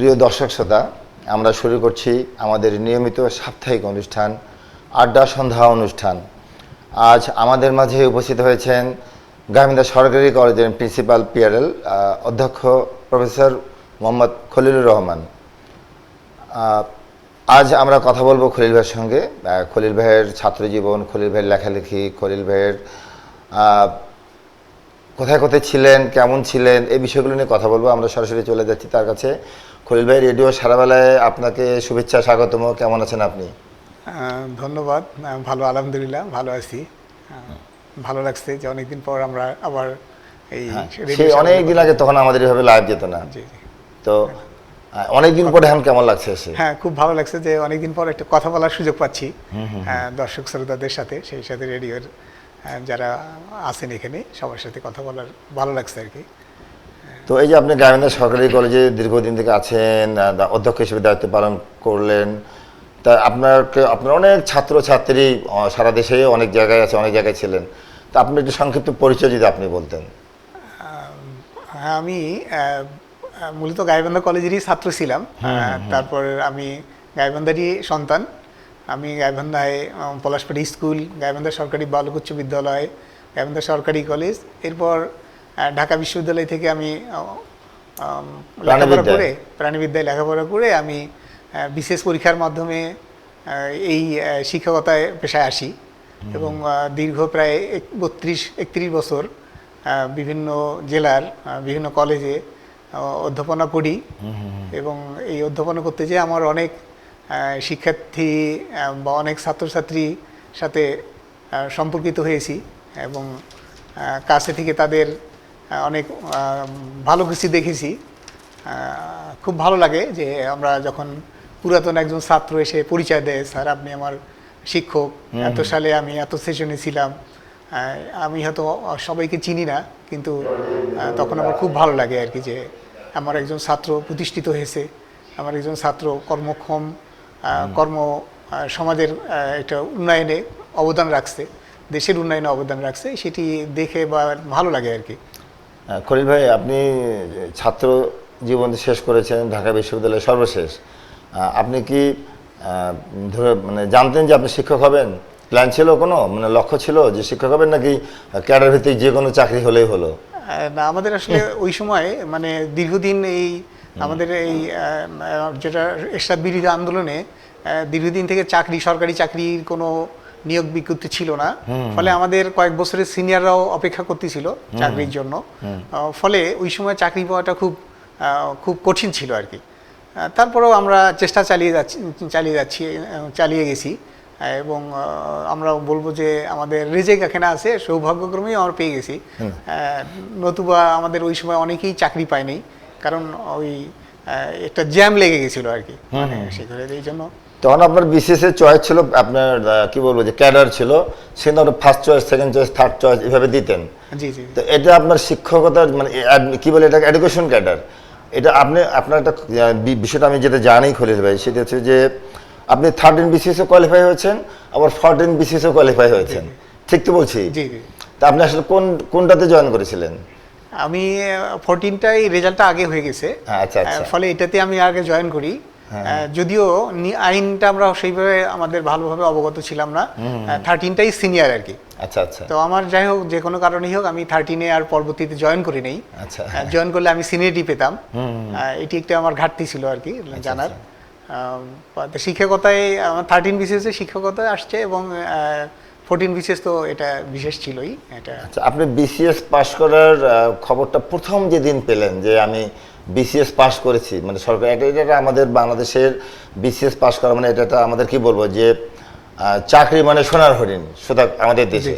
প্রিয় দর্শক শ্রোতা, আমরা শুরু করছি আমাদের নিয়মিত সাপ্তাহিক অনুষ্ঠান আড্ডা সন্ধ্যা অনুষ্ঠান। আজ আমাদের মাঝে উপস্থিত হয়েছেন গাইবান্ধা সরকারি কলেজের প্রিন্সিপাল পিআরএল অধ্যক্ষ প্রফেসর মোহাম্মদ খলিলুর রহমান। আজ আমরা কথা বলবো খলিল ভাইয়ের সঙ্গে। খলিল ভাইয়ের ছাত্রজীবন, খলিল ভাইয়ের লেখালেখি, খলিল ভাইয়ের কোথায় কোথায় ছিলেন, কেমন ছিলেন, এই বিষয়গুলো নিয়ে কথা বলবো। আমরা সরাসরি চলে যাচ্ছি তার কাছে। খলিল ভাই, রেডিও সারাবেলায় আপনাকে শুভেচ্ছা, স্বাগতম। কেমন আছেন আপনি? ধন্যবাদ। ভালো, আলহামদুলিল্লাহ ভালো আছি। ভালো লাগছে যে অনেকদিন পর আমরা আবার এই সেই অনেকদিন আগে তখন আমাদের এভাবে লাইভ যেত না। তো অনেকদিন পরে এখন কেমন লাগছে এসে? হ্যাঁ, খুব ভালো লাগছে যে অনেকদিন পর একটা কথা বলার সুযোগ পাচ্ছি দর্শক শ্রোতাদের সাথে, সেই সাথে রেডিওর যারা আছেন এখানে সবার সাথে কথা বলার ভালো লাগছে আর কি। তো এই যে আপনি গাইবান্ধা সরকারি কলেজে দীর্ঘদিন থেকে আছেন, অধ্যক্ষ হিসেবে দায়িত্ব পালন করলেন, তা আপনার অনেক ছাত্রছাত্রী সারা দেশে অনেক জায়গায় আছে, অনেক জায়গায় ছিলেন। তা আপনি একটু সংক্ষিপ্ত পরিচয় যদি আপনি বলতেন। হ্যাঁ, আমি মূলত গাইবান্ধা কলেজেরই ছাত্র ছিলাম। তারপর আমি গাইবান্ধারই সন্তান। আমি গাইবান্ধায় পলাশপাড়ি স্কুল, গাইবান্ধা সরকারি বালক উচ্চ বিদ্যালয়, গাইবান্ধা সরকারি কলেজ, এরপর ঢাকা বিশ্ববিদ্যালয় থেকে আমি লেখাপড়া করে প্রাণীবিদ্যায় লেখাপড়া করে আমি বিশেষ পরীক্ষার মাধ্যমে এই শিক্ষকতায় পেশায় আসি এবং দীর্ঘ প্রায় 32-31 বছর বিভিন্ন জেলার বিভিন্ন কলেজে অধ্যাপনা করি এবং এই অধ্যাপনা করতে যেয়ে আমার অনেক শিক্ষার্থী বা অনেক ছাত্রছাত্রীর সাথে সম্পর্কিত হয়েছি এবং কাছে থেকে তাদের অনেক ভালো কিছু দেখেছি। খুব ভালো লাগে যে আমরা যখন পুরাতন একজন ছাত্র এসে পরিচয় দেয়, স্যার আপনি আমার শিক্ষক, এত সালে আমি এত সেশনে ছিলাম। আমি হয়তো সবাইকে চিনি না, কিন্তু তখন আমার খুব ভালো লাগে আর কি যে আমার একজন ছাত্র প্রতিষ্ঠিত হয়েছে, আমার একজন ছাত্র কর্মক্ষম, সমাজের একটা উন্নয়নে অবদান রাখছে, দেশের উন্নয়নে অবদান রাখছে, সেটি দেখে বা ভালো লাগে আর কি। খলিল ভাই, আপনি ছাত্র জীবন শেষ করেছেন ঢাকা বিশ্ববিদ্যালয়ের সর্বশেষ। আপনি কি জানতেন যে আপনি শিক্ষক হবেন? প্ল্যান ছিল, কোনো লক্ষ্য ছিল যে শিক্ষক হবেন, নাকি ক্যাডার ভিত্তিক যে কোনো চাকরি হলেই হলো? না, আমাদের আসলে ওই সময় দীর্ঘদিন এই আমাদের এই যেটা এরশাদ বিরোধী আন্দোলনে দীর্ঘদিন থেকে সরকারি চাকরির কোনো নিয়োগ বিজ্ঞপ্তি ছিল না। ফলে আমাদের কয়েক বছরের সিনিয়ররাও অপেক্ষা করতেছিল চাকরির জন্য। ফলে ওই সময় চাকরি পাওয়াটা খুব কঠিন ছিল আর কি। তারপরেও আমরা চেষ্টা চালিয়ে গেছি এবং আমরা বলবো যে আমাদের রেজেক এখানে আছে, সৌভাগ্যক্রমেই আমরা পেয়ে গেছি। নতুবা আমাদের ওই সময় অনেকেই চাকরি পায়নি, কারণ ওই একটা জ্যাম লেগে গেছিল আর কি সেখানে। এই জন্য তখন আপনার বিসিএস এর চয়েস ছিল, আপনার কি বলবো যে ক্যাডার ছিল, সেখানে আপনার first choice, second choice, third choice এভাবে দিতেন। জি জি। তো এটা আপনার শিক্ষকতার কি বলে এটা, এডুকেশন ক্যাডার। এটা আপনার একটা বিষয়টা আমি যেটা জানি খলিল ভাই, সেটা হচ্ছে যে আপনি 13 বিসিএসও কোয়ালিফাই হয়েছেন, আবার 14 বিসিএসও কোয়ালিফাই হয়েছেন, ঠিক তো বলছি? জি জি। তা আপনি আসলে কোনটাতে জয়েন করেছিলেন? আমি 14টাই রেজাল্টটা আগে হয়ে গেছে। আচ্ছা আচ্ছা। ফলে এটাতে আমি আগে জয়েন করি। যদিও আইনটা আমরা সেইভাবে আমাদের ভালোভাবে অবগত ছিলাম না। 13টাই সিনিয়র আর কি। আচ্ছা আচ্ছা। তো আমার যাই হোক, যে কোনো কারণেই হোক, আমি 13-এ আর পরবর্তীতে জয়েন করি নেই। আচ্ছা। জয়েন করলে আমি সিনিয়রিটি পেতাম, এটি একটা আমার ঘাটতি ছিল আর কি জানার। শিক্ষকতায় আমার 13 বিসিএসে শিক্ষকতায় আসছে এবং 14 বিসিএস তো এটা বিশেষ ছিলই এটা। আচ্ছা, আপনি বিসিএস পাস করার খবরটা প্রথম যেদিন পেলেন যে আমি বিসিএস পাস করেছি, সরকার, এটা আমাদের বাংলাদেশের বিসিএস পাস করা এটা আমাদের কি বলবো যে চাকরি সোনার হরিণ সুতরাং আমাদের দেশে।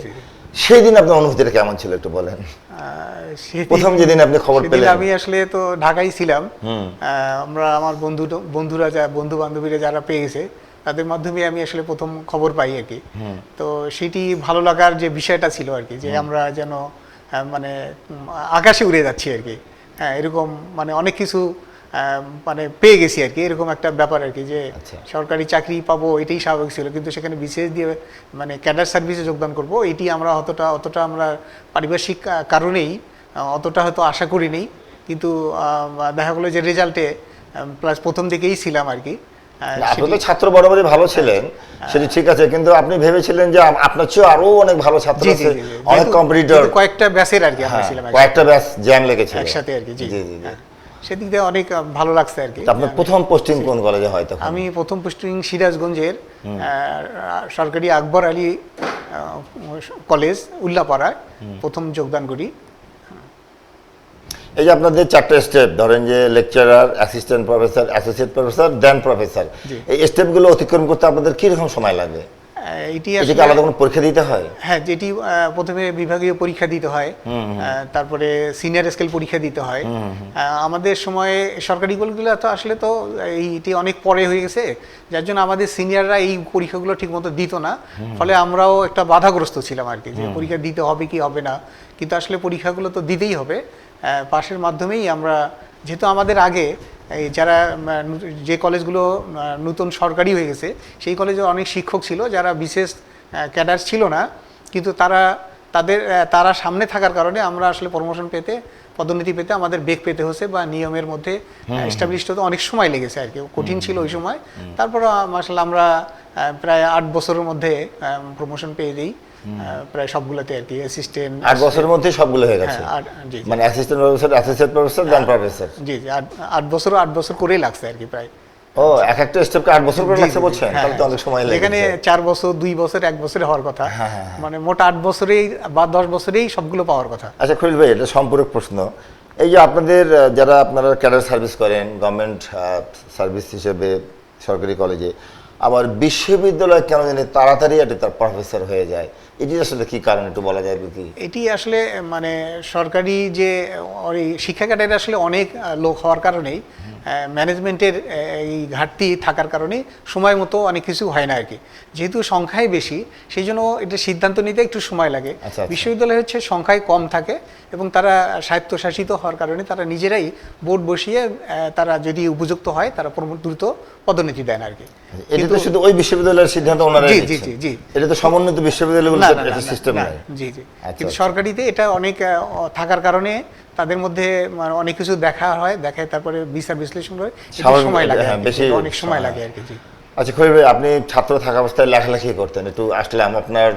সেই দিন আপনার অনুভূতিটা কেমন ছিল একটু বলেন। প্রথম যেদিন আপনি খবর পেলেন? আমি আসলে তো ঢাকায় ছিলাম। আমরা আমার বন্ধু বান্ধবীরা যারা পেয়ে গেছে, তাদের মাধ্যমে আমি আসলে প্রথম খবর পাই আর কি। তো সেটি ভালো লাগার যে বিষয়টা ছিল আর কি, যে আমরা যেন আকাশে উড়ে যাচ্ছি আর কি। এরকম অনেক কিছু পেয়ে গেছি আর কি, এরকম একটা ব্যাপার আর কি, যে সরকারি চাকরি পাবো এটাই স্বাভাবিক ছিল, কিন্তু সেখানে বিশেষ দিয়ে ক্যাডার সার্ভিসে যোগদান করবো এটি আমরা অতটা আমরা পারিপার্শ্বিক কারণেই অতটা হয়তো আশা করিনি। কিন্তু দেখা গেলো যে রেজাল্টে প্লাস প্রথম দিকেই ছিলাম আর কি। না, আপনি তো ছাত্র বরাবরই ভালো ছিলেন, সেটা ঠিক আছে, কিন্তু আপনি ভেবেছিলেন যে আপনার চেয়ে আরো অনেক ভালো ছাত্র আছে, অনেক কম্পিটিটর, কয়েকটা ব্যাচের আর কি আমরা ছিলাম কয়েকটা ব্যাচ জ্যাম লেগেছিল একসাথে আর কি। জি জি জি জি। সেদিক দিয়ে অনেক ভালো লাগছে আর কি। আপনার প্রথম পোস্টিং কোন কলেজে হয় তখন? আমি প্রথম পোস্টিং সিরাজগঞ্জের সরকারি আকবর আলী কলেজ উল্লাপাড়ায় প্রথম যোগদান করি। এই যে আপনাদের 4টা স্টেপ, ধরেন যে lecturer, assistant professor, associate professor, then professor, এই স্টেপগুলো অতিক্রম করতে আপনাদের কিরকম সময় লাগে? এটি এটাকে আলাদা কোনো পরীক্ষা দিতে হয়? হ্যাঁ, যেটি প্রথমে বিভাগীয় পরীক্ষা দিতে হয়, তারপরে সিনিয়র স্কেল পরীক্ষা দিতে হয়। আমাদের সময়ে সরকারি কলেজগুলো তো আসলে তো এইটি অনেক পরে হয়ে গেছে, যার জন্য আমাদের সিনিয়ররা এই পরীক্ষাগুলো ঠিকমতো দিত না, ফলে আমরাও একটা বাধাগ্রস্ত ছিলাম আর কি, যে পরীক্ষা দিতে হবে কি হবে না। কিন্তু আসলে পরীক্ষাগুলো তো দিতেই হবে, পাশের মাধ্যমেই আমরা, যেহেতু আমাদের আগে এই যারা যে কলেজগুলো নতুন সরকারি হয়ে গেছে সেই কলেজে অনেক শিক্ষক ছিল যারা বিশেষ ক্যাডার ছিল না, কিন্তু তারা সামনে থাকার কারণে আমরা আসলে প্রমোশন পেতে, পদোন্নতি পেতে আমাদের বেগ পেতে হচ্ছে, বা নিয়মের মধ্যে এস্টাবলিশড হতে অনেক সময় লেগেছে আর কি, কঠিন ছিল ওই সময়। তারপর মাশাআল্লাহ আমরা প্রায় 8 বছরের মধ্যে প্রমোশন পেয়ে দিই, প্রায় সবগুলোতে আর কি। অ্যাসিস্ট্যান্ট 8 বছরের মধ্যে সবগুলো হয়ে গেছে, জি মানে assistant professor, associate professor, then professor. জি 8 বছর করেই লাগছে আর কি প্রায়। ও, এক একটা স্টেপকে 8 বছর করে লাগছে বলছেন, তাহলে তো অনেক সময় লাগে। এখানে 4 বছর, 2 বছর, 1 বছরে হওয়ার কথা, মানে মোট 8 বছরেই বা 10 বছরেই সবগুলো পাওয়ার কথা। আচ্ছা খলিল ভাই, এটা সম্পূরক প্রশ্ন। এই যে আপনাদের যারা আপনারা ক্যাডার সার্ভিস করেন গভর্নমেন্ট সার্ভিস হিসেবে সরকারি কলেজে, আবার বিশ্ববিদ্যালয় কেন জানি তাড়াতাড়ি তার প্রফেসর হয়ে যায়, এটি আসলে কি কারণ একটু বলা যায় কি? এটি আসলে মানে সরকারি যে শিক্ষা ক্যাডারে আসলে অনেক লোক হওয়ার কারণেই, ম্যানেজমেন্টের এই ঘাটতি থাকার কারণে সময় মতো অনেক কিছু হয় না আর কি। যেহেতু সংখ্যাই বেশি, সেই জন্য এটা সিদ্ধান্ত নিতে একটু সময় লাগে। বিশ্ববিদ্যালয় হচ্ছে সংখ্যায় কম থাকে এবং তারা স্বায়ত্তশাসিত হওয়ার কারণে তারা নিজেরাই বোর্ড বসিয়ে তারা যদি উপযুক্ত হয় তারা দ্রুত পদোন্নতি দেন আর কি। এটা তো শুধু ওই বিশ্ববিদ্যালয়ের সিদ্ধান্ত ওনারা জি নিচ্ছেন। জি জি, এটা তো সমন্বিত বিশ্ববিদ্যালয়গুলোর একটা সিস্টেম নাই। জি জি, কিন্তু সরকারিতে এটা অনেক থাকার কারণে তাদের মধ্যে অনেক কিছু দেখায় তারপরে বিচার বিশ্লেষণ করে, সময় লাগে, অনেক সময় লাগে আর কি। জি। আচ্ছা খলিল ভাই, আপনি ছাত্র থাকা অবস্থায় লেখালেখি করতেন, একটু আসলাম আপনার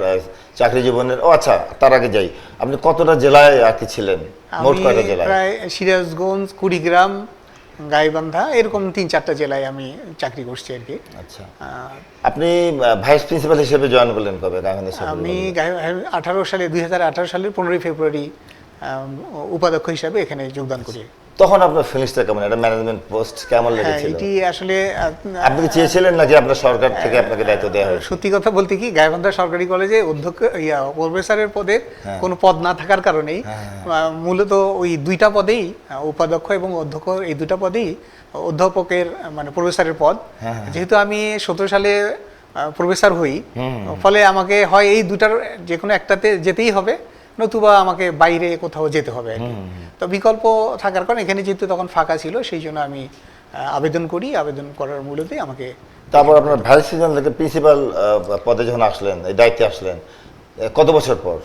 চাকরি জীবনের। ও আচ্ছা, তার আগে যাই, আপনি কতটা জেলায় আর কি ছিলেন, মোট কয়টা জেলায়? প্রায় সিরাজগঞ্জ, কুড়িগ্রাম, গাইবান্ধা, এরকম 3-4টা জেলায় আমি চাকরি করছি আর কি। আচ্ছা, আপনি ভাইস প্রিন্সিপাল হিসেবে জয়েন করলেন কবে গাইবান্ধা? আমি 2018 সালের 15 ফেব্রুয়ারি উপাধ্যক্ষ হিসাবে এখানে যোগদান করি। তখন আপনার ফিলিংসটা কেমন? এটা ম্যানেজমেন্ট পোস্ট কেমন লেগেছিল? এটি আসলে আপনি কি চেয়েছিলেন নাকি আপনার সরকার থেকে আপনাকে দায়িত্ব দেওয়া হয়েছে? সত্যি কথা বলতে কি, গাইবান্ধা সরকারি কলেজে অধ্যক্ষ প্রফেসরের পদের কোনো পদ না থাকার কারণেই মূলত ওই 2টা পদেই, উপাধ্যক্ষ এবং অধ্যক্ষ, এই 2টা পদেই অধ্যাপকের মানে প্রফেসরের পদ। যেহেতু আমি 17 সালে প্রফেসর হই, ফলে আমাকে হয় এই 2টার যে কোনো একটাতে যেতেই হবে, নতুবা আমাকে বাইরে কোথাও যেতে হবে আর কি। তো বিকল্প থাকার কারণে এখানে যেহেতু তখন ফাঁকা ছিল, সেই জন্য আমি আবেদন করি। আবেদন করার মূলতেই আমাকে। তারপর আপনার ভাইস প্রিন্সিপাল পদে যখন আসলেন, এই দায়িত্বে আসলেন কত বছর পর?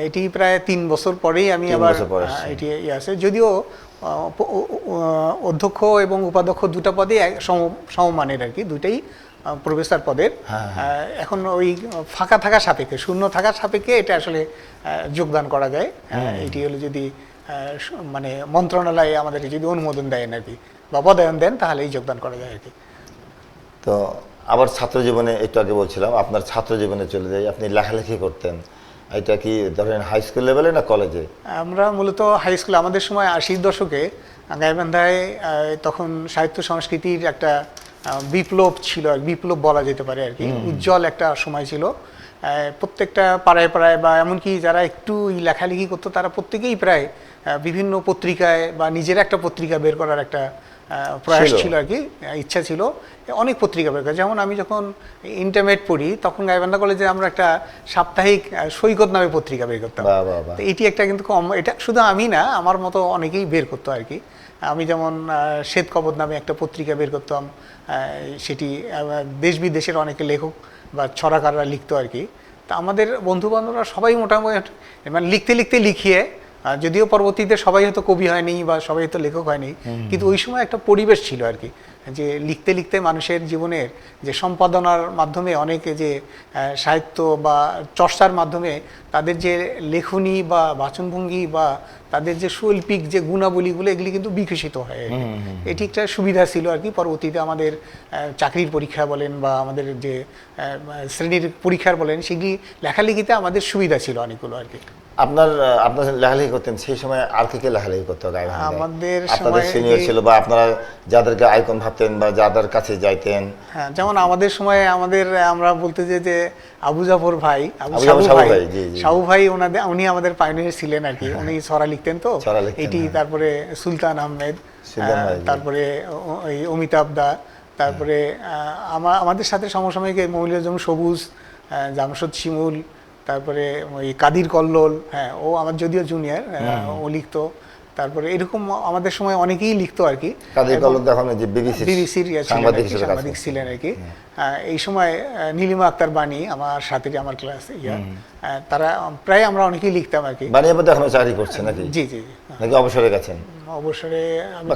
এটি প্রায় 3 বছর পরেই আমি আবার এটি আছে, যদিও অধ্যক্ষ এবং উপাধ্যক্ষ 2টা পদে সমমানের আর কি, 2টাই প্রফেসর পদের। এখন ওই ফাঁকা থাকার সাপেক্ষে, শূন্য থাকার সাপেক্ষে এটা আসলে যোগদান করা যায়। এটি হলো যদি মানে মন্ত্রণালয়ে আমাদেরকে যদি অনুমোদন দেয় আর কি, বা পদায়ন দেন, তাহলেই যোগদান করা যায় আর কি। তো আবার ছাত্র জীবনে, একটু আগে বলছিলাম আপনার ছাত্র জীবনে চলে যাই, আপনি লেখালেখি করতেন, এটা কি ধরেন হাই স্কুল লেভেলে না কলেজে? আমরা মূলত হাই স্কুলে, আমাদের সময় 80-র দশকে গাইবান্ধায় তখন সাহিত্য সংস্কৃতির একটা বিপ্লব ছিল, বিপ্লব বলা যেতে পারে আর কি। উজ্জ্বল একটা সময় ছিল। প্রত্যেকটা পাড়ায় পাড়ায় বা এমনকি যারা একটু লেখালেখি করতো তারা প্রত্যেকেই প্রায় বিভিন্ন পত্রিকায় বা নিজের একটা পত্রিকা বের করার একটা প্রয়াস ছিল আর কি, ইচ্ছা ছিল। অনেক পত্রিকা বের করা, যেমন আমি যখন ইন্টারমিডিয়েট পড়ি তখন গাইবান্ধা কলেজে আমরা একটা সাপ্তাহিক সৈকত নামে পত্রিকা বের করতাম। তো এটি একটা কিন্তু কম, এটা শুধু আমি না, আমার মতো অনেকেই বের করতো আর কি। আমি যেমন শ্বেত কবর নামে একটা পত্রিকা বের করতাম, সেটি দেশ বিদেশের অনেকে লেখক বা ছড়াকাররা লিখতো আর কি। তা আমাদের বন্ধু বান্ধবরা সবাই মোটামুটি মানে লিখতে লিখিয়ে যদিও পরবর্তীতে সবাই হয়তো কবি হয়নি বা সবাই হয়তো লেখক হয়নি, কিন্তু ওই সময় একটা পরিবেশ ছিল আর কি, যে লিখতে লিখতে মানুষের জীবনের যে সম্পাদনার মাধ্যমে অনেকে যে সাহিত্য বা চর্চার মাধ্যমে তাদের যে লেখনী বা বাচনভঙ্গি বা তাদের যে শৈল্পিক যে গুণাবলীগুলো এগুলি কিন্তু বিকশিত হয়। এটি একটা সুবিধা ছিল আর কি। পরবর্তীতে আমাদের চাকরির পরীক্ষা বলেন বা আমাদের যে শ্রেণীর পরীক্ষার বলেন, সেগুলি লেখালেখিতে আমাদের সুবিধা ছিল অনেকগুলো আর কি। আপনার লেখালেখি করতেন সেই সময় আর কে লেখালেখি করতে হবে? আমাদের আপনাদের সিনিয়র ছিল বা আপনারা যাদেরকে আইকন ভাবতেন বা যাদের কাছে যাইতেন? হ্যাঁ, যেমন আমাদের সময় আমরা বলতে যে আবু জাফর ভাই, সাবু ভাই উনি আমাদের পাইনিয়ার ছিলেন আর কি। উনি ছড়া লিখতেন তো এটি, তারপরে সুলতান আহমেদ, তারপরে ওই অমিতাভ দা, তারপরে আমাদের সাথে সমসাময়িক মৌলিয়াজম সবুজ, জামশদ শিমুল, তারপরে ওই কাদির কল্লোল, হ্যাঁ ও আমার যদিও জুনিয়র, ও লিখতো। তারপরে এরকম আমাদের সময় অনেকেই লিখতো আর কি। কাদির কল্লোল তখন যে বিবিসির সাংবাদিক ছিলেন আর কি। এই সময় নীলিমা আক্তার বাণী আমার সাথে, আমার ক্লাস তারা প্রায় আমরা অনেকেই লিখতাম আর কি। বাণী আপনি এখনো চাকরি করছেন নাকি? জি জি। নাকি অবসরে গেছেন? অবসরে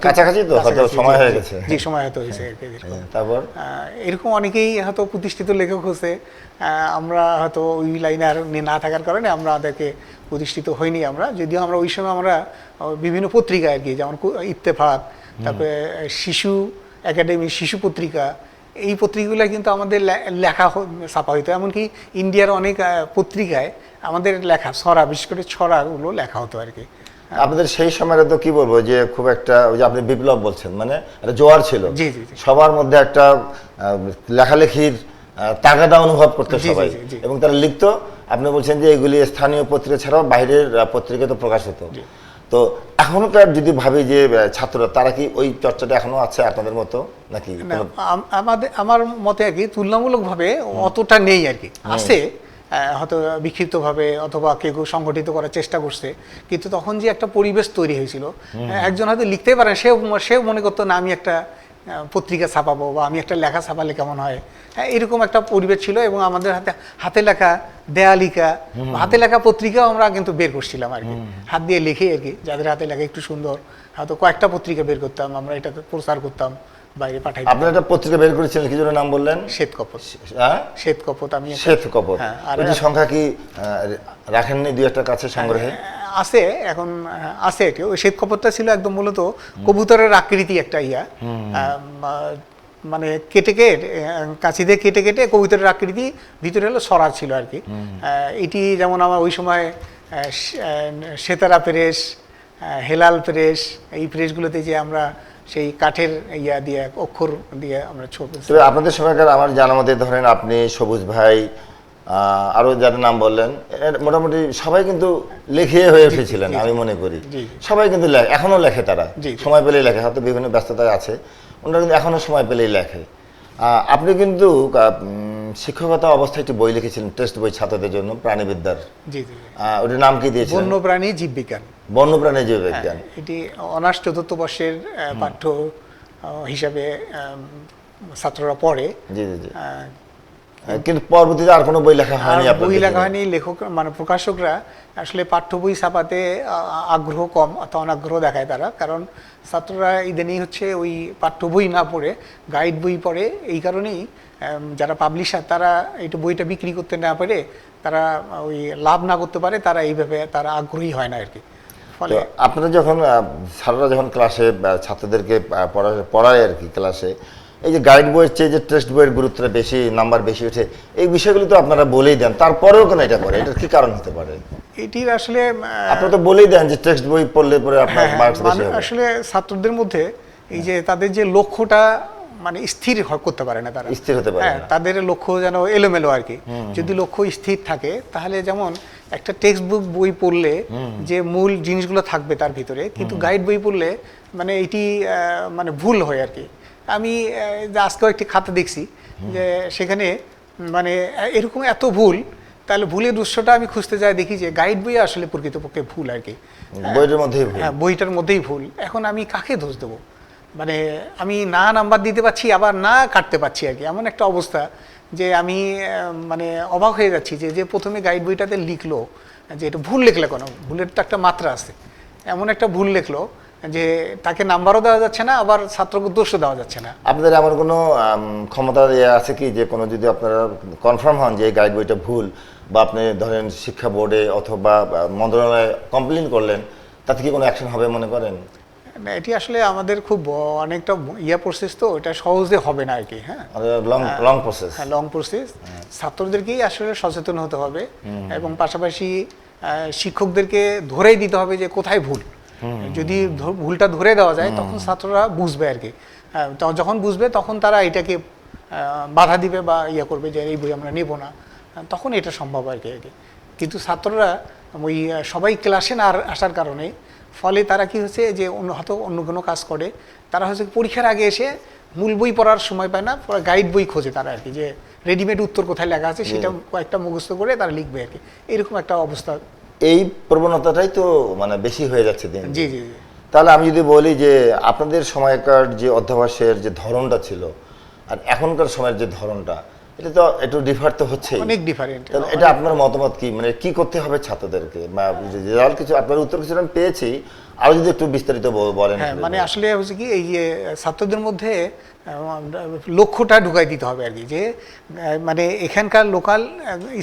কাছাকাছি তো, হয়তো সময় হয়ে গেছে। জি, সময় হয়তো হয়েছে আর কি। তারপর এরকম অনেকেই হয়তো প্রতিষ্ঠিত লেখক হচ্ছে, আমরা হয়তো ওই লাইনে আর না থাকার কারণে আমাদেরকে প্রতিষ্ঠিত হয়নি আমরা। যদিও আমরা ওই সময় আমরা বিভিন্ন পত্রিকা আর কি, যেমন ইত্তেফাক, তারপরে শিশু একাডেমি, শিশু পত্রিকা, এই পত্রিকাগুলো কিন্তু আমাদের লেখা ছাপা হইতো। এমনকি ইন্ডিয়ার অনেক পত্রিকায় আমাদের লেখা ছড়া, বিশেষ করে ছড়াগুলো লেখা হতো আর কি। আপনাদের সেই সময় তো কি বলবো যে খুব একটা, ওই যে আপনি বিপ্লব বলছেন, মানে একটা জোয়ার ছিল, সবার মধ্যে একটা লেখালেখির তাগাদা অনুভব করতো সবাই, এবং তারা লিখতো। আপনি বলছেন যে এগুলি স্থানীয় পত্রিকা ছাড়াও বাইরের পত্রিকা তো প্রকাশ হতো। তো এখনকার যদি ভাবি যে ছাত্ররা, তারা কি ওই চর্চাটা এখনো আছে আপনাদের মতো নাকি? আমার মতে আর কি তুলনামূলকভাবে অতটা নেই আর কি। আছে হয়তো বিক্ষিপ্তভাবে অথবা কেউ সংগঠিত করার চেষ্টা করছে, কিন্তু তখন যে একটা পরিবেশ তৈরি হয়েছিল, একজন হয়তো লিখতে পারে, সেও মনে করতো না আমি একটা পত্রিকা ছাপাবো বা আমি একটা লেখা ছাপালে কেমন হয়, হ্যাঁ এরকম একটা পরিবেশ ছিল। এবং আমাদের হাতে লেখা দেয়ালিকা, হাতে লেখা পত্রিকাও আমরা কিন্তু বের করছিলাম আর কি, হাত দিয়ে লিখে আর কি। যাদের হাতে লেখা একটু সুন্দর, হয়তো কয়েকটা পত্রিকা বের করতাম আমরা, এটাতে প্রচার করতাম, বাইরে পাঠাই। আপনারা একটা পত্রিকা বের করেছিলেন, কি নাম বললেন? শ্বেতকপট। শ্বেতকপট। আমি শ্বেতকপট, ওই সংখ্যা কি রাখেননি দুই একটা কাছে সংগ্রহে? আছে, এখন আছে এটি। ওই শ্বেতকপটটা ছিল একদম মূলত কবুতরের আকৃতি একটা মানে কেটে কাঁচি দিয়ে কেটে কবুতরের আকৃতি, ভিতরে হলো সরা ছিল আর কি। এটি যেমন আমার ওই সময় সেতারা প্রেস, হেলাল প্রেস, এই প্রেসগুলোতে যে আমরা সেই কাঠের দিয়ে অক্ষর দিয়ে আমরা ছবি। আপনাদের সময়কার আমার জানা মতে ধরেন আপনি, সবুজ ভাই, আরো যাদের নাম বললেন, মোটামুটি সবাই কিন্তু লেখে হয়ে উঠেছিলেন আমি মনে করি। সবাই কিন্তু এখনো লেখে, তারা সময় পেলেই লেখে, হয়তো বিভিন্ন ব্যস্ততায় আছে, ওনারা কিন্তু এখনো সময় পেলেই লেখে। আপনি কিন্তু শিক্ষকতা অবস্থায় একটি বই লিখেছিলেন, টেস্ট বই ছাত্রদের জন্য, প্রাণীবিদ্যার। ওটার নাম কি দিয়েছিলেন? বন্যপ্রাণী জীববিজ্ঞান। বন্যপ্রাণী জীববিজ্ঞান, এটি অনার্স চতুর্থ বর্ষের পাঠ্য হিসাবে ছাত্ররা পড়ে। জি জি জি। কিন্তু পরবর্তীতে আর কোনো বই লেখা হয়নি? বই লেখা হয়নি। লেখক মানে প্রকাশকরা আসলে পাঠ্য বই ছাপাতে আগ্রহ কম অথবা অনাগ্রহ দেখায় তারা, কারণ ছাত্ররা ইদানিং হচ্ছে ওই পাঠ্য বই না পড়ে গাইড বই পড়ে। এই কারণেই যারা পাবলিশার তারা এইটা বইটা বিক্রি করতে না পারে, তারা ওই লাভ না করতে পারে, তারা এইভাবে তারা আগ্রহী হয় না আর কি। ফলে আপনারা যখন স্যাররা যখন ক্লাসে ছাত্রদেরকে পড়ায় আর কি ক্লাসে, এই যে গাইড বইয়ের চেয়ে যে টেস্ট বইয়ের গুরুত্বটা বেশি, নাম্বার বেশি ওঠে, এই বিষয়গুলো তো আপনারা বলেই দেন, তারপরেও কেন এটা করে? এটার কি কারণ হতে পারে? এটির আসলে আপনারা তো বলেই দেন যে টেক্সট বই পড়লে পরে আপনার মার্কস বেশি হবে। আসলে ছাত্রদের মধ্যে এই যে তাদের যে লক্ষ্যটা মানে স্থির করতে পারে না, তারা স্থির হতে পারে না, তাদের লক্ষ্য যেন এলোমেলো আর কি। যদি লক্ষ্য স্থির থাকে তাহলে যেমন একটা টেক্সট বুক বই পড়লে যে মূল জিনিসগুলো থাকবে তার ভিতরে, কিন্তু গাইড বই পড়লে মানে এটি মানে ভুল হয় আর কি। আমি আজকেও একটি খাতা দেখছি যে সেখানে মানে এরকম এত ভুল, তাহলে ভুলের উৎসটা আমি খুঁজতে যাই, দেখি যে গাইড বই আসলে প্রকৃতপক্ষে ভুল আর কি, বইটার মধ্যেই ভুল। হ্যাঁ, বইটার মধ্যেই ভুল। এখন আমি কাকে দোষ দেবো? মানে আমি না নাম্বার দিতে পারছি, আবার না কাটতে পারছি আর কি, এমন একটা অবস্থা যে আমি মানে অবাক হয়ে যাচ্ছি যে প্রথমে গাইড বইটাতে লিখলো যে এটা ভুল লিখলে কেন, ভুলের তো একটা মাত্রা আছে, এমন একটা ভুল লিখলো যে তাকে নাম্বারও দেওয়া যাচ্ছে না, আবার ছাত্রকে দোষও দেওয়া যাচ্ছে না। আপনাদের এমন কোনো ক্ষমতা আছে কি যে কোনো যদি আপনারা কনফার্ম হন যে এই গাইড বইটা ভুল, বা আপনি ধরেন শিক্ষা বোর্ডে অথবা মন্ত্রণালয়ে কমপ্লেন করলেন, তাতে কি কোনো অ্যাকশন হবে মনে করেন? না, এটি আসলে আমাদের খুব অনেকটা প্রসেস, তো এটা সহজে হবে না আর কি। হ্যাঁ, লং প্রসেস। হ্যাঁ, লং প্রসেস। ছাত্রদেরকেই আসলে সচেতন হতে হবে, এবং পাশাপাশি শিক্ষকদেরকে ধরেই দিতে হবে যে কোথায় ভুল। যদি ভুলটা ধরে দেওয়া যায় তখন ছাত্ররা বুঝবে আর কি। যখন বুঝবে তখন তারা এটাকে বাধা দিবে বা করবে যে এই বই আমরা নেব না, তখন এটা সম্ভব আর কি। কিন্তু ছাত্ররা ওই সবাই ক্লাসে না আসার কারণে ফলে তারা কি হচ্ছে যে হয়তো অন্য কোনো কাজ করে, তারা হচ্ছে পরীক্ষার আগে এসে মূল বই পড়ার সময় পায় না, গাইড বই খোঁজে তারা আর কি, যে রেডিমেড উত্তর কোথায় লেখা আছে সেটা কয়েকটা মুখস্থ করে তারা লিখবে আর কি। এরকম একটা অবস্থা। এই প্রবণতাটাই তো মানে বেশি হয়ে যাচ্ছে দিন। জি জি জি। তাহলে আমি যদি বলি যে আপনাদের সময়কার যে অধ্যাবাসের যে ধরনটা ছিল আর এখনকার সময়ের যে ধরনটা, এটা তো একটু ডিফার তো হচ্ছেই, অনেক ডিফারেন্ট। এটা আপনার মতামত কি, মানে কি করতে হবে ছাত্রদেরকে? রেজাল্ট কিছু আপনার উত্তর কিছু আমি পেয়েছি, আরো যদি একটু বিস্তারিত বলেন। হ্যাঁ, মানে আসলে হচ্ছে কি এই যে ছাত্রদের মধ্যে লক্ষ্যটা ঢুকাই দিতে হবে আর কি, যে মানে এখানকার লোকাল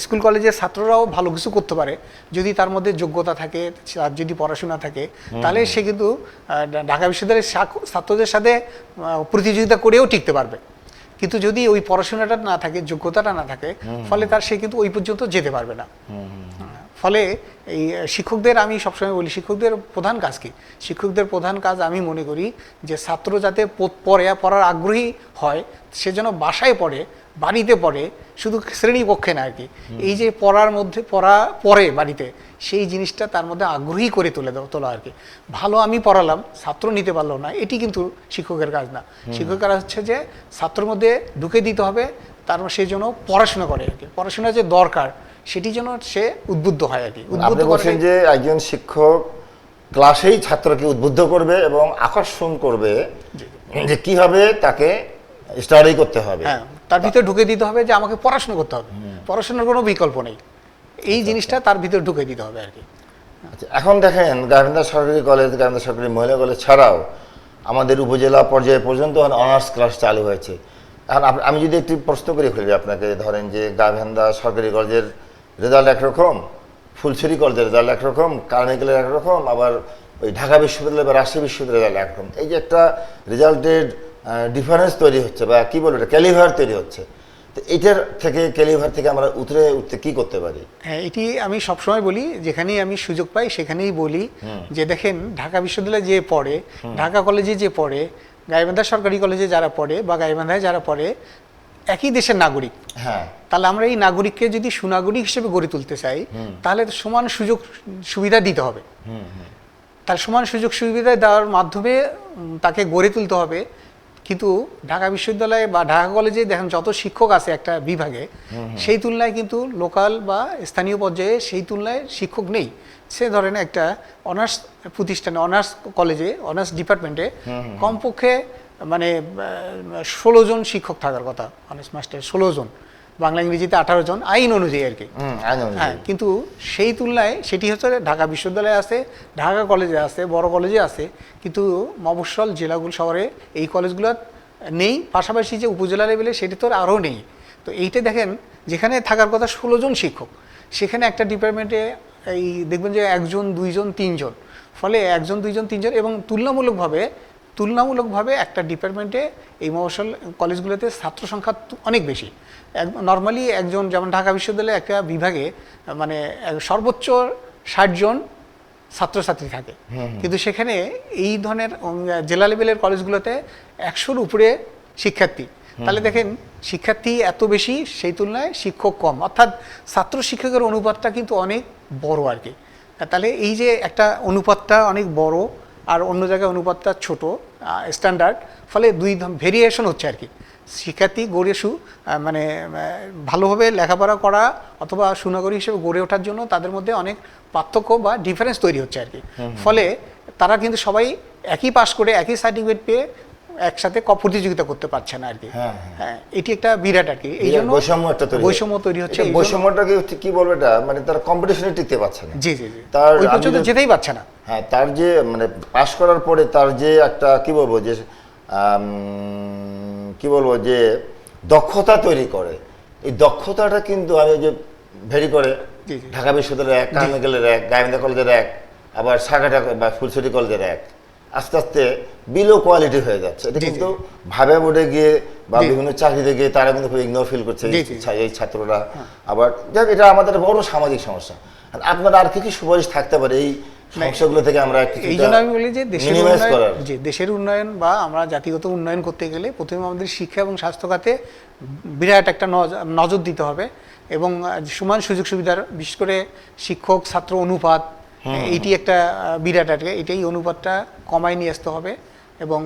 স্কুল কলেজের ছাত্ররাও ভালো কিছু করতে পারে যদি তার মধ্যে যোগ্যতা থাকে, তার যদি পড়াশোনা থাকে, তাহলে সে কিন্তু ঢাকা বিশ্ববিদ্যালয়ের ছাত্রদের সাথে প্রতিযোগিতা করেও টিকতে পারবে। কিন্তু যদি ওই পড়াশোনাটা না থাকে, যোগ্যতাটা না থাকে, ফলে সে কিন্তু ওই পর্যন্ত যেতে পারবে না। ফলে এই শিক্ষকদের, আমি সবসময় বলি শিক্ষকদের প্রধান কাজ কি, শিক্ষকদের প্রধান কাজ আমি মনে করি যে ছাত্র যাতে পড়ার আগ্রহী হয়, সে যেন বাসায় পড়ে, বাড়িতে পড়ে, শুধু শ্রেণীকক্ষে না আর কি। এই যে পড়ার মধ্যে পড়ে বাড়িতে, সেই জিনিসটা তার মধ্যে আগ্রহী করে তোলা আর কি। ভালো আমি পড়ালাম, ছাত্র নিতে পারলো না, এটি কিন্তু শিক্ষকের কাজ না। শিক্ষকের কাজ হচ্ছে যে ছাত্রের মধ্যে ঢুকে দিতে হবে, সেই জন্য পড়াশোনা করে আর কি। পড়াশোনা যে দরকার সেটি যেন সে উদ্বুদ্ধ হয় আর কি। আপনি বলছেন যে একজন শিক্ষক ক্লাসেই ছাত্রকে উদ্বুদ্ধ করবে এবং আকর্ষণ করবে যে কিভাবে তাকে স্টাডি করতে হবে। হ্যাঁ, তার ভিতরে ঢুকে দিতে হবে যে আমাকে পড়াশোনা করতে হবে, পড়াশোনার কোনো বিকল্প নেই, এই জিনিসটা তার ভিতরে ঢুকে দিতে হবে আর কি। আচ্ছা, এখন দেখেন গাইবান্ধা সরকারি কলেজ, গাইবান্ধা সরকারি মহিলা কলেজ ছাড়াও আমাদের উপজেলা পর্যায়ে পর্যন্ত অনার্স ক্লাস চালু হয়েছে। এখন আমি যদি একটি প্রশ্ন করে ফেলি আপনাকে, ধরেন যে গাইবান্ধা সরকারি কলেজের রেজাল্ট একরকম, ফুলছড়ি কলেজের রেজাল্ট একরকম, কারমিকেলের একরকম, আবার ওই ঢাকা বিশ্ববিদ্যালয় বা রাজশাহী বিশ্ববিদ্যালয়ের রেজাল্ট একরকম। এই যে একটা রেজাল্টের ডিফারেন্স তৈরি হচ্ছে, বা কি বলবো, এটা ক্যালিভার তৈরি হচ্ছে, তো এটার থেকে ক্যালিভার থেকে আমরা উঠতে কি করতে পারি? হ্যাঁ, এটি আমি সবসময় বলি, যেখানেই আমি সুযোগ পাই সেখানেই বলি যে দেখেন ঢাকা বিশ্ববিদ্যালয়ে যে পড়ে, ঢাকা কলেজে যে পড়ে, গাইবান্ধা সরকারি কলেজে যারা পড়ে বা গাইবান্ধায় যারা পড়ে, একই দেশের নাগরিক। হ্যাঁ, তাহলে আমরা এই নাগরিককে যদি সুনাগরিক হিসেবে গড়ে তুলতে চাই, তাহলে সমান সুযোগ সুবিধা দিতে হবে। তার সমান সুযোগ সুবিধা দেওয়ার মাধ্যমে তাকে গড়ে তুলতে হবে। কিন্তু ঢাকা বিশ্ববিদ্যালয়ে বা ঢাকা কলেজে দেখেন যত শিক্ষক আছে একটা বিভাগে, সেই তুলনায় কিন্তু লোকাল বা স্থানীয় পর্যায়ে সেই তুলনায় শিক্ষক নেই। সে ধরেন একটা অনার্স প্রতিষ্ঠানে, অনার্স কলেজে, অনার্স ডিপার্টমেন্টে কমপক্ষে মানে 16 জন শিক্ষক থাকার কথা, অনার্স মাস্টার 16 জন, বাংলা ইংরেজিতে 18 জন আইন অনুযায়ী আর কি। হ্যাঁ, কিন্তু সেই তুলনায় সেটি হচ্ছে ঢাকা বিশ্ববিদ্যালয়ে আছে, ঢাকা কলেজে আছে, বড় কলেজে আছে, কিন্তু মফস্বল জেলাগুলো শহরে এই কলেজগুলো নেই। পাশাপাশি যে উপজেলা লেভেলে সেটি তো আরও নেই। তো এইটা দেখেন, যেখানে থাকার কথা 16 জন শিক্ষক, সেখানে একটা ডিপার্টমেন্টে এই দেখবেন যে 1 জন 2 জন 3 জন, ফলে 1 জন 2 জন 3 জন, এবং তুলনামূলকভাবে একটা ডিপার্টমেন্টে এই মফস্বল কলেজগুলোতে ছাত্র সংখ্যা অনেক বেশি। নর্মালি একজন, যেমন ঢাকা বিশ্ববিদ্যালয়ে একটা বিভাগে মানে সর্বোচ্চ 60 জন ছাত্রছাত্রী থাকে, কিন্তু সেখানে এই ধরনের জেলা লেভেলের কলেজগুলোতে 100-র উপরে শিক্ষার্থী। তাহলে দেখেন শিক্ষার্থী এত বেশি, সেই তুলনায় শিক্ষক কম, অর্থাৎ ছাত্র শিক্ষকের অনুপাতটা কিন্তু অনেক বড় আর কি। তাহলে এই যে একটা অনুপাতটা অনেক বড় আর অন্য জায়গায় অনুপাতটা ছোট স্ট্যান্ডার্ড, ফলে দুই ভেরিয়েশন হচ্ছে আর কি। শিক্ষার্থী মানে ভালোভাবে লেখাপড়া করা অথবা সুনাগরিক হিসেবে গড়ে ওঠার জন্য তাদের মধ্যে অনেক পার্থক্য বা ডিফারেন্স তৈরি হচ্ছে আর কি। ফলে তারা কিন্তু সবাই একই পাস করে, একই সার্টিফিকেট পেয়ে একসাথে প্রতিযোগিতা করতে পারছে না আর কি। হ্যাঁ, হ্যাঁ, এটি একটা বিরাট আর কি। এই জন্য বৈষম্য একটা তৈরি বৈষম্য তৈরি হচ্ছে। এটা বৈষম্যটাকে কি বলবো, এটা মানে তার কম্পিটিশনে টিকতে পারছে না। জি জি জি, তার ওই পর্যন্ত যেতেই পারছে না। হ্যাঁ, তার যে মানে পাশ করার পরে তার যে একটা কি বলবো যে কি বলবো যে দক্ষতা তৈরি করে, এই দক্ষতাটা কিন্তু আমি যে ভেরি করে জি, জি। ঢাকা বিশ্ববিদ্যালয়ের এক, কারমেগেলের এক, গাইবান্ধা কলেজের এক, আবার সাগাটা বা ফুলছড়ি কলেজের এক, আস্তে আস্তে বিলো কোয়ালিটি হয়ে যাচ্ছে। এটা জি, জি। কিন্তু ভাবে বোর্ডে গিয়ে বা জি। বিভিন্ন চাকরিতে গিয়ে তারা কিন্তু খুব ইগনোর ফিল করছে জি, জি। এই ছাত্ররা। আবার যাক, এটা আমাদের বড় সামাজিক সমস্যা। আর আপনার আর কি কি সুপারিশ থাকতে পারে এই সমস্যাগুলো থেকে আমরা এই জন্য আমি বলি যে দেশের মিনিমাইজ উন্নয়ন, করার? যে দেশের উন্নয়ন বা আমরা জাতিগত উন্নয়ন করতে গেলে প্রথমে আমাদের শিক্ষা এবং স্বাস্থ্য খাতে বিরাট একটা নজর দিতে হবে, এবং সমান সুযোগ সুবিধার, বিশেষ করে শিক্ষক ছাত্র অনুপাত, এইটি একটা বিরাট আর কি। এটাই অনুপাতটা কমায় নিয়ে আসতে হবে, এবং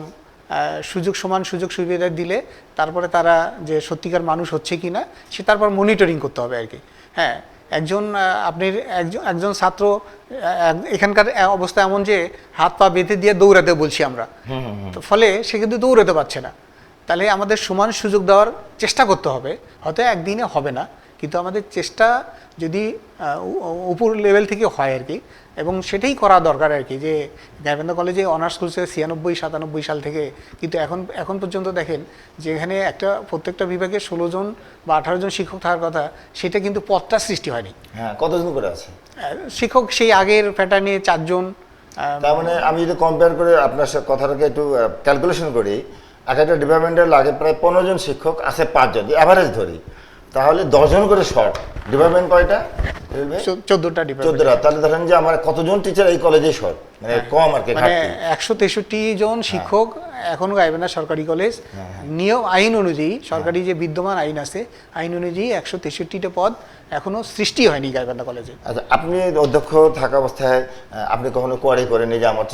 সমান সুযোগ সুবিধা দিলে তারপরে তারা যে সত্যিকার মানুষ হচ্ছে কি না সে তারপর মনিটরিং করতে হবে আর কি। হ্যাঁ, একজন ছাত্র এখানকার অবস্থা এমন যে হাত পা বেঁধে দিয়ে দৌড়াতে বলছি আমরা, তো ফলে সে কিন্তু দৌড়াতে পারছে না। তাহলে আমাদের সমান সুযোগ দেওয়ার চেষ্টা করতে হবে। হয়তো একদিনে হবে না, কিন্তু আমাদের চেষ্টা যদি উপর লেভেল থেকে হয় আর কি, এবং সেটাই করা দরকার আর কি। যে গাইবান্ধা কলেজে অনার্স করছে 96-97 সাল থেকে, কিন্তু এখন পর্যন্ত দেখেন যে এখানে প্রত্যেকটা বিভাগে 16 জন বা 18 জন শিক্ষক থাকার কথা, সেটা কিন্তু পদটা সৃষ্টি হয়নি। হ্যাঁ, কতজন করে আছে শিক্ষক সেই আগের প্যাটার্নে 4 জন। তার মানে আমি যদি কম্পেয়ার করে আপনার সাথে কথাটাকে একটু ক্যালকুলেশন করি, এক একটা ডিপার্টমেন্টের লাগে প্রায় 15 জন শিক্ষক, আছে 5 জন, অ্যাভারেজ ধরি, তাহলে 10 জন করে শর্ট। ডিপার্টমেন্ট কয়টা? 14টা ডিপার্টমেন্ট। 14টা। তাহলে ধরেন যে আমার কতজন টিচার এই কলেজে শর্ট, মানে কম আর কি, মানে ঘাটতি। 163 জন শিক্ষক এখনো গাইবান্ধা সরকারি কলেজ নিয়ম আইন অনুযায়ী, সরকারি যে বিদ্যমান আইন আছে, আইন অনুযায়ী 163টা পদ এখনো সৃষ্টি হয়নি গাইবান্ধা কলেজে। আচ্ছা, আপনি অধ্যক্ষ থাকা অবস্থায় আপনি কখনো কোয়ারি করেন যে আমার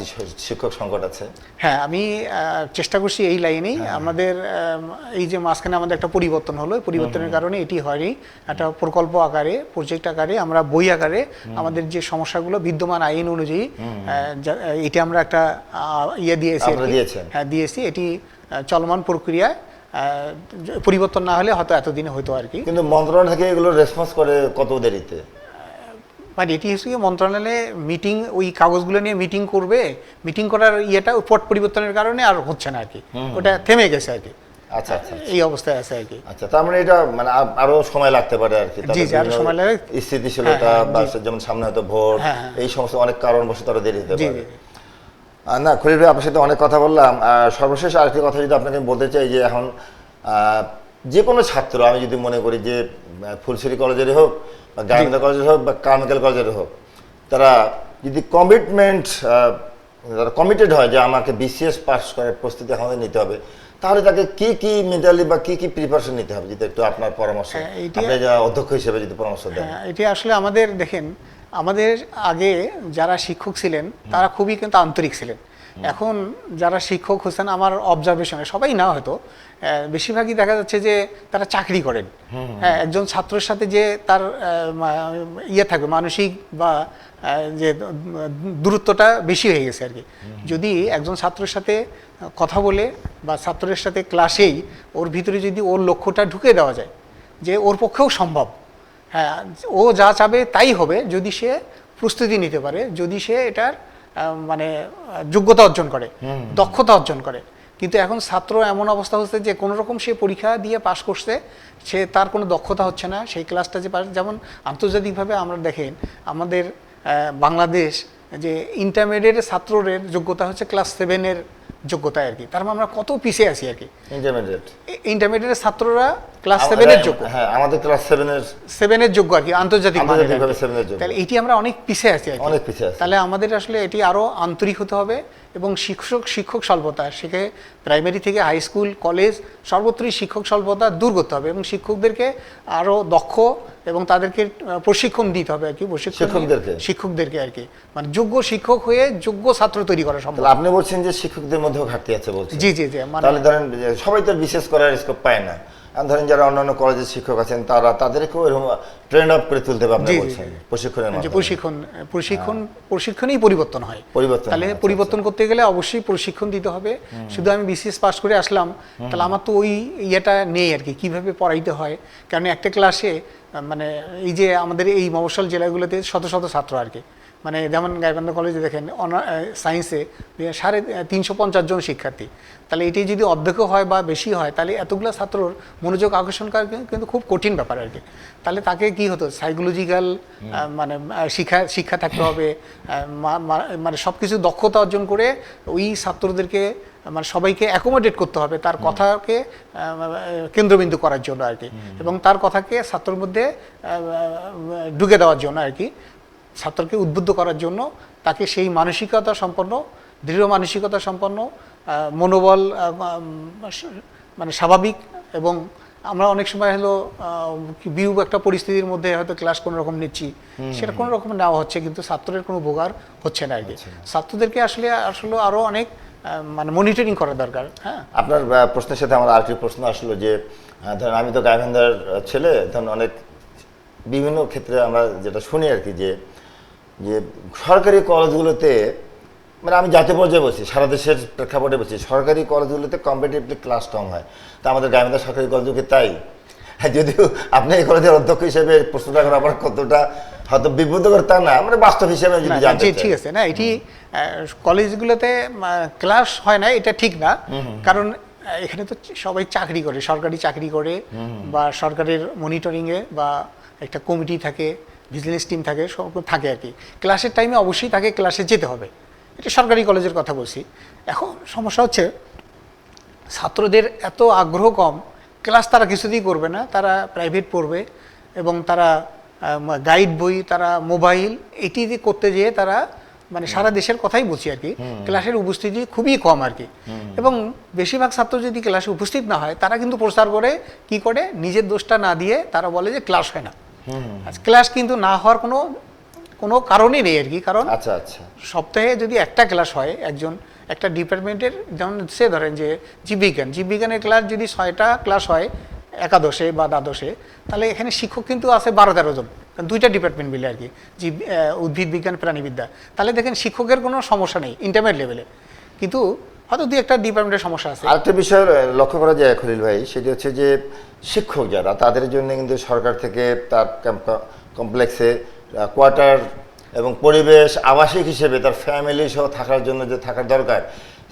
শিক্ষক সংকট আছে? হ্যাঁ, আমি চেষ্টা করছি এই লাইনেই। আমাদের এই যে মাঝখানে আমাদের একটা পরিবর্তন হলো, পরিবর্তনের কারণে এটি হয়নি। একটা প্রকল্প আকারে, প্রজেক্ট আকারে, আমরা বই আকারে আমাদের যে সমস্যাগুলো বিদ্যমান আইন অনুযায়ী, এটা আমরা একটা ইয়ে দিয়েছি। হ্যাঁ, দিয়েছি। এটি চলমান প্রক্রিয়া, পরিবর্তন না হলে হয়তো এতদিনে হতো আর কি। কিন্তু মন্ত্রণালয় থেকে এগুলো রেসপন্স করে কত দেরিতে? মানে এটি হচ্ছে মন্ত্রণালয়ে মিটিং, ওই কাগজগুলো নিয়ে মিটিং করবে, মিটিং করার ইয়েটা পট পরিবর্তনের কারণে আর হচ্ছে না আর কি, ওটা থেমে গেছে আর কি। আচ্ছা আচ্ছা, এই অবস্থায় আছে আর কি। আচ্ছা, তার মানে এটা মানে আরো সময় লাগতে পারে আর কি। জি জি, আরো সময় লাগে। স্থিতিশীলতা বা যেমন সামনে হয়তো ভোট, এই সমস্ত অনেক কারণবশত আরো দেরি হতে পারে। না, খলিল ভাই, আপনার সাথে অনেক কথা বললাম। সর্বশেষ আরেকটি কথা যদি আপনাকে বলতে চাই, যে এখন যে কোনো ছাত্র, আমি যদি মনে করি যে ফুলছড়ি কলেজেরই হোক বা গাইবান্ধা কলেজের হোক বা কারমেগেল কলেজের হোক, তারা যদি কমিটেড হয় যে আমাকে বিসিএস পাস করার প্রস্তুতি আমাদের নিতে হবে, তাহলে তাকে কি কি মেন্টালি বা কি কি প্রিপারেশন নিতে হবে, যদি একটু আপনার পরামর্শ, আপনি অধ্যক্ষ হিসেবে যদি পরামর্শ দেন। এটি আসলে আমাদের দেখেন, আমাদের আগে যারা শিক্ষক ছিলেন তারা খুবই কিন্তু আন্তরিক ছিলেন। এখন যারা শিক্ষক হচ্ছেন, আমার অবজারভেশনে, সবাই না হয়তো, বেশিরভাগই দেখা যাচ্ছে যে তারা চাকরি করেন। হ্যাঁ, একজন ছাত্রের সাথে যে তার ইয়ে থাকবে, মানসিক বা যে দূরত্বটা বেশি হয়ে গেছে আর কি। যদি একজন ছাত্রের সাথে কথা বলে বা ছাত্রের সাথে ক্লাসেই ওর ভিতরে যদি ওর লক্ষ্যটা ঢুকে দেওয়া যায়, যে ওর পক্ষেও সম্ভব, হ্যাঁ, ও যা চাবে তাই হবে, যদি সে প্রস্তুতি নিতে পারে, যদি সে এটার মানে যোগ্যতা অর্জন করে, দক্ষতা অর্জন করে। কিন্তু এখন ছাত্র এমন অবস্থা হচ্ছে যে কোনো রকম সে পরীক্ষা দিয়ে পাশ করছে, সে তার কোনো দক্ষতা হচ্ছে না, সেই ক্লাসটা যে পাস। যেমন আন্তর্জাতিকভাবে আমরা দেখেন, আমাদের বাংলাদেশ যে ইন্টারমিডিয়েটের ছাত্রের যোগ্যতা হচ্ছে ক্লাস 7-এর যোগ্যতা আর কি। তার মানে আমরা কত পিছিয়ে আছি আর কি। ইন্টারমিডিয়েটের ছাত্ররা ক্লাস 7-এর যোগ্য, হ্যাঁ, আমাদের ক্লাস 7-এর যোগ্য আর কি, আন্তর্জাতিক মানের। তাহলে এটি আমরা অনেক পিছিয়ে আছি আর কি। অনেক পিছিয়ে আছি। তাহলে আমাদের আসলে এটি আরো আন্তরিক হতে হবে, এবং শিক্ষক স্বল্পতা, সেখানে প্রাইমারি থেকে হাই স্কুল, কলেজ, সর্বত্রই শিক্ষক স্বল্পতা দূর করতে হবে, এবং শিক্ষকদেরকে আরো দক্ষ এবং তাদেরকে প্রশিক্ষণ দিতে হবে আর কি। শিক্ষকদেরকে আর কি, মানে যোগ্য শিক্ষক হয়ে যোগ্য ছাত্র তৈরি করা সম্ভব। আপনি বলছেন যে শিক্ষকদের মধ্যেও ঘাটতি আছে বলছেন? জি জি জি। তাহলে ধরেন সবাই তো বিশেষ করার স্কোপ পায় না, ধরেন যারা অন্যান্য কলেজের শিক্ষক আছেন তাদেরকেও এরকম ট্রেন আপ করে তুলতে হবে আপনি জি, জি, বলছেন প্রশিক্ষণের যে মাধ্যমে। প্রশিক্ষণেই পরিবর্তন হয়। পরিবর্তন তাহলে হয়, আচ্ছা, পরিবর্তন করতে গেলে অবশ্যই প্রশিক্ষণ দিতে হবে। শুধু আমি বিসিএস পাস করে আসলাম তাহলে আমার তো ওই ইয়েটা নেই আর কি, কিভাবে পড়াইতে হয়। কারণ একটা ক্লাসে মানে এই যে আমাদের এই মফস্বল জেলাগুলোতে শত শত ছাত্র আর কি, মানে যেমন গাইবান্ধা কলেজে দেখেন সায়েন্সে 350 জন শিক্ষার্থী, তাহলে এটি যদি অর্ধেকও হয় বা বেশি হয় তাহলে এতগুলো ছাত্রর মনোযোগ আকর্ষণ করা কিন্তু খুব কঠিন ব্যাপার আর কি। তাহলে তাকে কি হতো, সাইকোলজিক্যাল মানে শিক্ষা থাকতে হবে, মানে সব কিছু দক্ষতা অর্জন করে ওই ছাত্রদেরকে মানে সবাইকে অ্যাকোমোডেট করতে হবে, তার কথাকে কেন্দ্রবিন্দু করার জন্য আর কি, এবং তার কথাকে ছাত্রের মধ্যে ঢুকে দেওয়ার জন্য আর কি, ছাত্রকে উদ্বুদ্ধ করার জন্য তাকে সেই মানসিকতা সম্পন্ন, দৃঢ় মানসিকতা সম্পন্ন, মনোবল মানে স্বাভাবিক। এবং আমরা অনেক সময় হলো বিরূপ একটা পরিস্থিতির মধ্যে হয়তো ক্লাস কোনো রকম নিচ্ছি, সেটা কোনো রকম নেওয়া হচ্ছে কিন্তু ছাত্রের কোনো উপকার হচ্ছে না আর কি। ছাত্রদেরকে আসলে আরও অনেক মানে মনিটরিং করা দরকার। হ্যাঁ, আপনার প্রশ্নের সাথে আমার আরেকটি প্রশ্ন আসলো যে ধরেন আমি তো গাইবান্ধার ছেলে, ধরেন অনেক বিভিন্ন ক্ষেত্রে আমরা যেটা শুনি আর কি, যে সরকারি কলেজগুলোতে, মানে আমি জাতীয় পর্যায়ে বলছি, সারা দেশের প্রেক্ষাপটে বলছি, সরকারি কলেজগুলোতে কম্পিটিটিভলি ক্লাস কম হয়। তা আমাদের গাইবান্ধা সরকারি কলেজগুলো তাই। হ্যাঁ, যদিও আপনি এই কলেজের অধ্যক্ষ হিসেবে প্রশ্নটা করা আমার কতটা হয়তো বিব্রতকর তা না, মানে বাস্তব হিসেবে যদি জানতে চাই। ঠিক আছে না, এটি কলেজগুলোতে ক্লাস হয় না এটা ঠিক না, কারণ এখানে তো সবাই চাকরি করে, সরকারি চাকরি করে, বা সরকারের মনিটরিংয়ে বা একটা কমিটি থাকে, ভিজিলেন্স টিম থাকে, সব থাকে আর কি। ক্লাসের টাইমে অবশ্যই তাকে ক্লাসে যেতে হবে, এটা সরকারি কলেজের কথা বলছি। এখন সমস্যা হচ্ছে ছাত্রদের এত আগ্রহ কম, ক্লাস তারা কিছুতেই করবে না, তারা প্রাইভেট পড়বে এবং তারা গাইড বই, তারা মোবাইল, এটি করতে যেয়ে তারা মানে সারা দেশের কথাই বলছি আর কি, ক্লাসের উপস্থিতি খুবই কম আর কি। এবং বেশিরভাগ ছাত্র যদি ক্লাসে উপস্থিত না হয়, তারা কিন্তু প্রচার করে কি করে, নিজের দোষটা না দিয়ে তারা বলে যে ক্লাস হয় না। ক্লাস কিন্তু না হওয়ার কোনো কারণই নেই আর কি। কারণ আচ্ছা আচ্ছা, সপ্তাহে যদি একটা ক্লাস হয়, একটা ডিপার্টমেন্টের, যেমন সে ধরেন যে জীববিজ্ঞানের ক্লাস যদি 6টা ক্লাস হয় একাদশে বা দ্বাদশে, তাহলে এখানে শিক্ষক কিন্তু আছে 12-13 জন, দুইটা ডিপার্টমেন্ট মিলে আর কি, উদ্ভিদ বিজ্ঞান, প্রাণীবিদ্যা। তাহলে দেখেন শিক্ষকের কোনো সমস্যা নেই ইন্টারমিডিয়েট লেভেলে, কিন্তু হয়তো দুই একটা ডিপার্টমেন্টের সমস্যা আছে। আরেকটা বিষয় লক্ষ্য করা যায় খলিল ভাই, সেটি হচ্ছে যে শিক্ষক যারা, তাদের জন্য কিন্তু সরকার থেকে তার কমপ্লেক্সে কোয়ার্টার এবং পরিবেশ আবাসিক হিসেবে তার ফ্যামিলি সহ থাকার জন্য যে থাকার দরকার,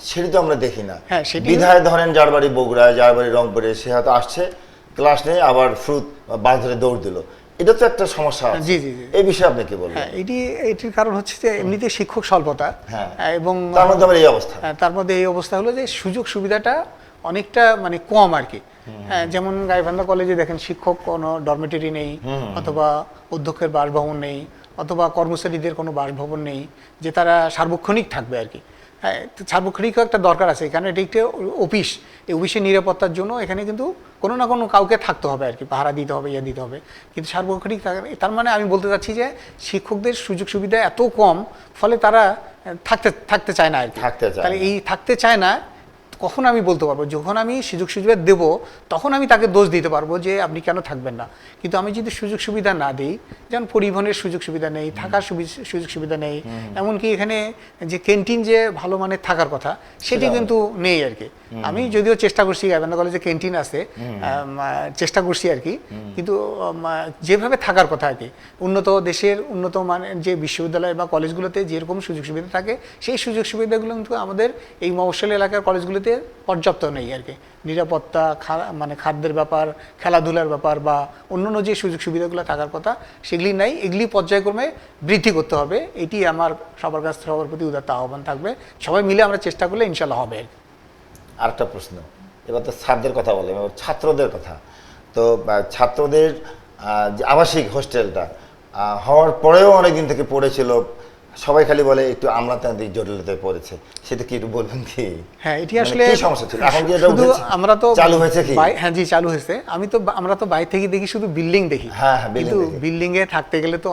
সেটি তো আমরা দেখি না। হ্যাঁ, সেটি বিধায় ধরেন যার বাড়ি বগুড়ায়, যার বাড়ি রংপুরে, সে হয়তো আসছে ক্লাস নিয়ে আবার ফ্রুট বাস ধরে দৌড় দিল, এটা তো একটা সমস্যা আছে। জি। এই বিষয়ে আপনি কি বলবেন? হ্যাঁ, এটির কারণ হচ্ছে যে এমনিতে শিক্ষক স্বল্পতা, এবং তার মধ্যে আবার এই অবস্থা। তার মধ্যে এই অবস্থা হলো যে সুযোগ সুবিধাটা অনেকটা মানে কম আর কি। হ্যাঁ, যেমন গাইবান্ধা কলেজে দেখেন শিক্ষক কোনো ডরমেটরি নেই, অথবা অধ্যক্ষের বাসভবন নেই, অথবা কর্মচারীদের কোনো বাসভবন নেই যে তারা সার্বক্ষণিক থাকবে আর কি। হ্যাঁ, সার্বক্ষণিকও একটা দরকার আছে, কারণ এটি একটা অফিস, এই অফিসের নিরাপত্তার জন্য এখানে কিন্তু কোনো না কোনো কাউকে থাকতে হবে আর কি, পাহারা দিতে হবে, দিতে হবে। কিন্তু সার্বক্ষণিক তার মানে আমি বলতে চাচ্ছি যে শিক্ষকদের সুযোগ সুবিধা এত কম, ফলে তারা থাকতে চায় না আর কি। তাহলে এই থাকতে চায় না, কখন আমি বলতে পারবো, যখন আমি সুযোগ সুবিধা দেবো তখন আমি তাকে দোষ দিতে পারবো যে আপনি কেন থাকবেন না। কিন্তু আমি যদি সুযোগ সুবিধা না দিই, যেমন পরিবহনের সুযোগ সুবিধা নেই, থাকার সুযোগ সুবিধা নেই, এমনকি এখানে যে ক্যান্টিন যে ভালো মানের থাকার কথা সেটি কিন্তু নেই আর কি। আমি যদিও চেষ্টা করছি, গাইবান্ধা কলেজে ক্যান্টিন আছে, চেষ্টা করছি আর কি, কিন্তু যেভাবে থাকার কথা আর কি, দেশের উন্নত মানের যে বিশ্ববিদ্যালয় বা কলেজগুলোতে যেরকম সুযোগ সুবিধা থাকে, সেই সুযোগ সুবিধাগুলো কিন্তু আমাদের এই মফস্বল এলাকার কলেজগুলোতে পর্যাপ্ত নেই আর কি। নিরাপত্তা, মানে খাদ্যের ব্যাপার, খেলাধুলার ব্যাপার বা অন্যান্য যে সুযোগ সুবিধাগুলো থাকার কথা সেগুলি নাই, এগুলি পর্যায়ক্রমে বৃদ্ধি করতে হবে। এটি আমার সবার কাছ সবার প্রতি উদাত্ত আহ্বান থাকবে, সবাই মিলে আমরা চেষ্টা করলে ইনশাল্লাহ হবে। আরেকটা প্রশ্ন, এবার তো ছাত্রদের কথা বললাম, এবার ছাত্রদের কথা। তো ছাত্রদের যে আবাসিক হোস্টেলটা হওয়ার পরেও অনেকদিন থেকে পড়েছিল, সবাই খালি বলে একটু আমলাতান্ত্রিক জটিলতায় পড়েছে, সেটা কি একটু বলবেন কি? হ্যাঁ, এটি আসলে কি সমস্যা ছিল, এখন কি এটা আমরা তো চালু হয়েছে কি? হ্যাঁ জি, চালু হয়েছে। আমরা তো বাইরে থেকে দেখি, শুধু বিল্ডিং দেখি, হ্যাঁ, কিন্তু বিল্ডিং এ থাকতে গেলে তো